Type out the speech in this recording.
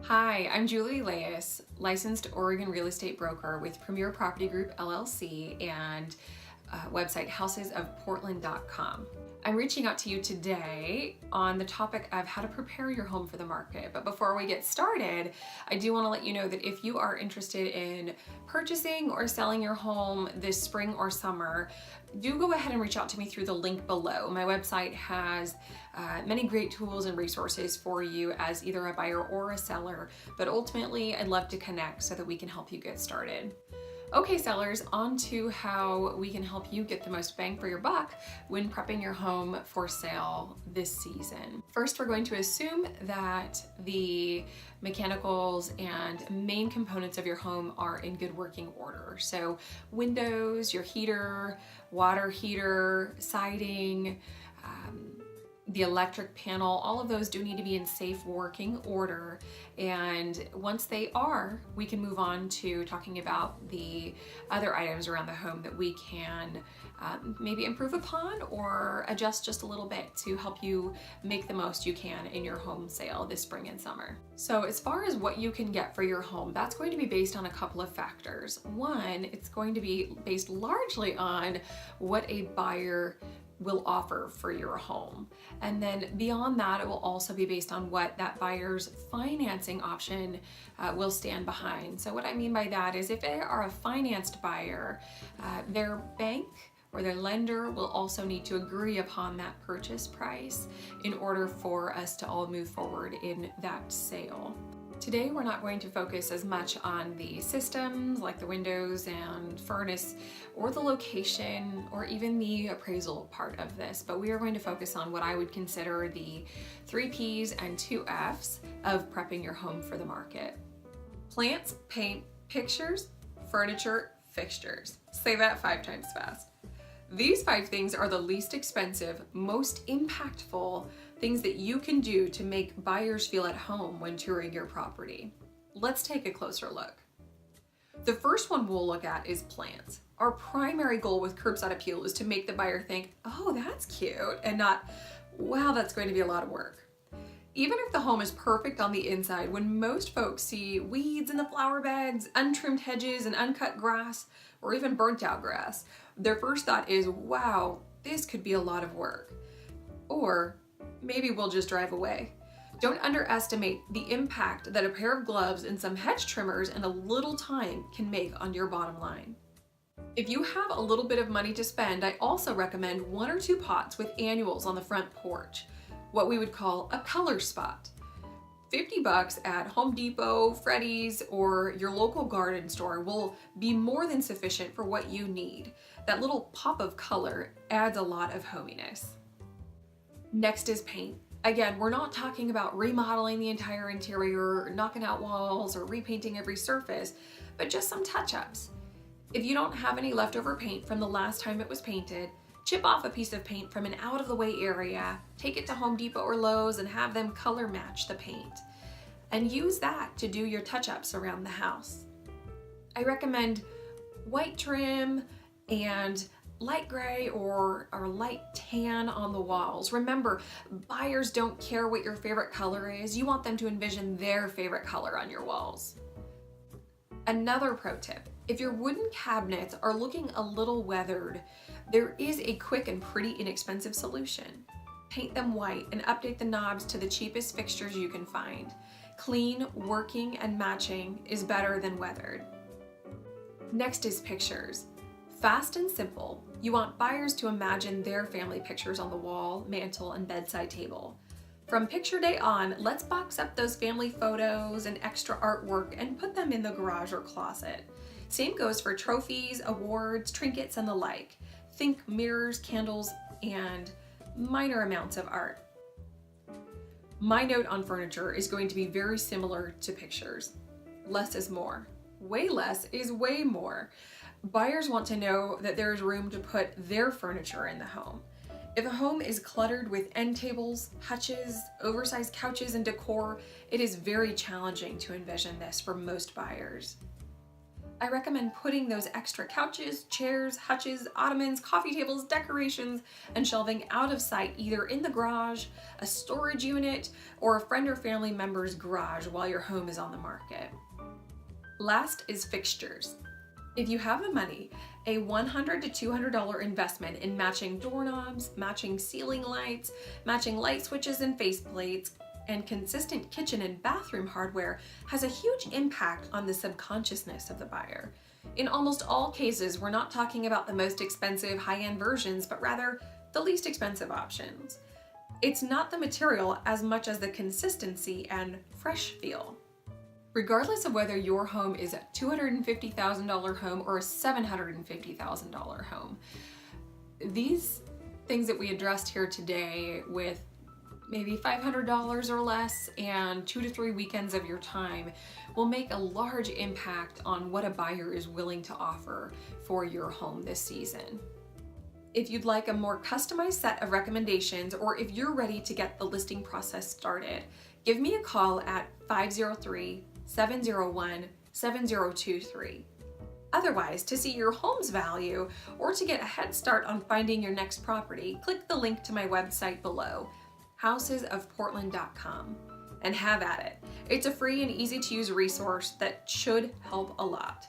Hi, I'm Julie Lais, licensed Oregon real estate broker with Premier Property Group LLC and website housesofportland.com. I'm reaching out to you today on the topic of how to prepare your home for the market. But before we get started, I do want to let you know that if you are interested in purchasing or selling your home this spring or summer, do go ahead and reach out to me through the link below. My website has many great tools and resources for you as either a buyer or a seller, but ultimately I'd love to connect so that we can help you get started. Okay, sellers, on to how we can help you get the most bang for your buck when prepping your home for sale this season. First, we're going to assume that the mechanicals and main components of your home are in good working order. So windows, your heater, water heater, siding, the electric panel, all of those do need to be in safe working order. And once they are, we can move on to talking about the other items around the home that we can maybe improve upon or adjust just a little bit to help you make the most you can in your home sale this spring and summer. So as far as what you can get for your home, that's going to be based on a couple of factors. One, it's going to be based largely on what a buyer will offer for your home. And then beyond that, it will also be based on what that buyer's financing option will stand behind. So what I mean by that is if they are a financed buyer, their bank or their lender will also need to agree upon that purchase price in order for us to all move forward in that sale. Today, we're not going to focus as much on the systems like the windows and furnace or the location or even the appraisal part of this, but we are going to focus on what I would consider the 3 Ps and 2 Fs of prepping your home for the market. Plants, paint, pictures, furniture, fixtures. Say that 5 times fast. These 5 things are the least expensive, most impactful things that you can do to make buyers feel at home when touring your property. Let's take a closer look. The first one we'll look at is plants. Our primary goal with curbside appeal is to make the buyer think, oh, that's cute, and not, wow, that's going to be a lot of work. Even if the home is perfect on the inside, when most folks see weeds in the flower beds, untrimmed hedges and uncut grass, or even burnt out grass, their first thought is, wow, this could be a lot of work. Or maybe we'll just drive away. Don't underestimate the impact that a pair of gloves and some hedge trimmers and a little time can make on your bottom line. If you have a little bit of money to spend, I also recommend 1 or 2 pots with annuals on the front porch, what we would call a color spot. $50 at Home Depot, Freddy's, or your local garden store will be more than sufficient for what you need. That little pop of color adds a lot of hominess. Next is paint. Again, we're not talking about remodeling the entire interior, knocking out walls, or repainting every surface, but just some touch-ups. If you don't have any leftover paint from the last time it was painted, chip off a piece of paint from an out-of-the-way area, take it to Home Depot or Lowe's and have them color match the paint. And use that to do your touch-ups around the house. I recommend white trim and light gray or light tan on the walls. Remember, buyers don't care what your favorite color is. You want them to envision their favorite color on your walls. Another pro tip, if your wooden cabinets are looking a little weathered, there is a quick and pretty inexpensive solution. Paint them white and update the knobs to the cheapest fixtures you can find. Clean, working, and matching is better than weathered. Next is pictures. Fast and simple, you want buyers to imagine their family pictures on the wall, mantle, and bedside table. From picture day on, let's box up those family photos and extra artwork and put them in the garage or closet. Same goes for trophies, awards, trinkets, and the like. Think mirrors, candles, and minor amounts of art. My note on furniture is going to be very similar to pictures. Less is more. Way less is way more. Buyers want to know that there is room to put their furniture in the home. If a home is cluttered with end tables, hutches, oversized couches, and decor, it is very challenging to envision this for most buyers. I recommend putting those extra couches, chairs, hutches, ottomans, coffee tables, decorations, and shelving out of sight either in the garage, a storage unit, or a friend or family member's garage while your home is on the market. Last is fixtures. If you have the money, a $100 to $200 investment in matching doorknobs, matching ceiling lights, matching light switches and faceplates, and consistent kitchen and bathroom hardware has a huge impact on the subconsciousness of the buyer. In almost all cases, we're not talking about the most expensive high-end versions, but rather the least expensive options. It's not the material as much as the consistency and fresh feel. Regardless of whether your home is a $250,000 home or a $750,000 home, these things that we addressed here today with maybe $500 or less and 2 to 3 weekends of your time will make a large impact on what a buyer is willing to offer for your home this season. If you'd like a more customized set of recommendations, or if you're ready to get the listing process started, give me a call at 503-701-7023. Otherwise, to see your home's value or to get a head start on finding your next property, click the link to my website below, housesofportland.com, and have at it. It's a free and easy to use resource that should help a lot.